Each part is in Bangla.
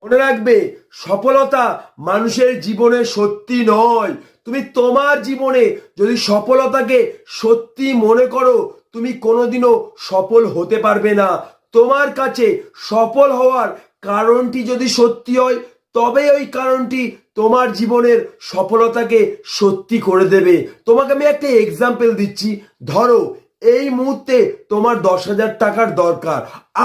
মনে রাখবে, সফলতা মানুষের জীবনে সত্যি নয়। তুমি তোমার জীবনে যদি সফলতাকে সত্যি মনে করো, তুমি কোনোদিনও সফল হতে পারবে না। তোমার কাছে সফল হওয়ার কারণটি যদি সত্যি হয়, তবে ওই কারণটি তোমার জীবনের সফলতাকে সত্যি করে দেবে। তোমাকে আমি একটা এক্সাম্পল দিচ্ছি। ধরো, এই মুহূর্তে তোমার 10,000 টাকার দরকার,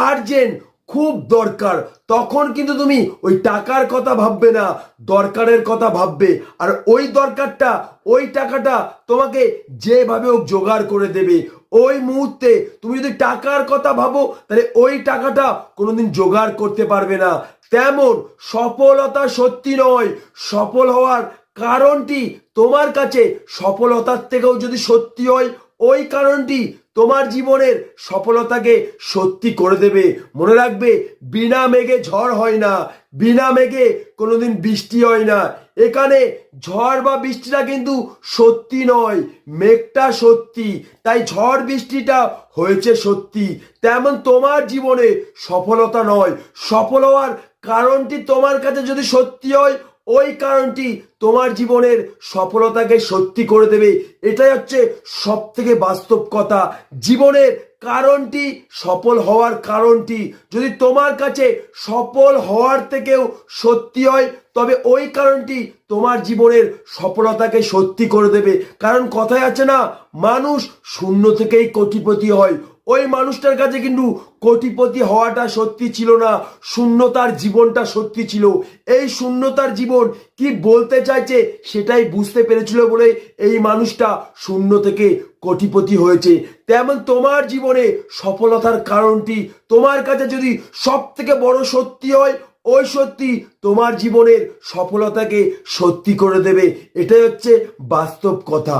আর্জেন্ট, খুব দরকার। তখন কিন্তু তুমি ওই টাকার কথা ভাববে না, দরকারের কথা ভাববে। আর ওই দরকারটা, ওই টাকাটা তোমাকে যেভাবে হোক জোগাড় করে দেবে। ওই মুহূর্তে তুমি যদি টাকার কথা ভাবো, তাহলে ওই টাকাটা কোনোদিন জোগাড় করতে পারবে না। তেমন সফলতা সত্যি নয়, সফল হওয়ার কারণটি তোমার কাছে সফলতার থেকেও যদি সত্যি হয়, ওই কারণটি তোমার জীবনের সফলতাকে সত্যি করে দেবে। মনে রাখবে, বিনা মেঘে ঝড় হয় না, বিনা মেঘে কোনোদিন বৃষ্টি হয় না। এখানে ঝড় বা বৃষ্টিটা কিন্তু সত্যি নয়, মেঘটা সত্যি। তাই ঝড় বৃষ্টিটা হয়েছে সত্যি। তেমন তোমার জীবনে সফলতা নয়, সফল হওয়ার কারণটি তোমার কাছে যদি সত্যি হয়, ওই কারণটি তোমার জীবনের সফলতাকে সত্যি করে দেবে। এটাই হচ্ছে সব থেকে বাস্তব কথা। জীবনের কারণটি, সফল হওয়ার কারণটি যদি তোমার কাছে সফল হওয়ার থেকেও সত্যি হয়, তবে ওই কারণটি তোমার জীবনের সফলতাকে সত্যি করে দেবে। কারণ কথায় আছে না, মানুষ শূন্য থেকেই কোটিপতি হয়। ওই মানুষটার কাছে কিন্তু কোটিপতি হওয়াটা সত্যি ছিল না, শূন্যতার জীবনটা সত্যি ছিল। এই শূন্যতার জীবন কি বলতে চাইছে সেটাই বুঝতে পেরেছিল বলে এই মানুষটা শূন্য থেকে কোটিপতি হয়েছে। তেমন তোমার জীবনে সফলতার কারণটি তোমার কাছে যদি সব থেকে বড় সত্যি হয়, ওই সত্যি তোমার জীবনের সফলতাকে সত্যি করে দেবে। এটাই হচ্ছে বাস্তব কথা।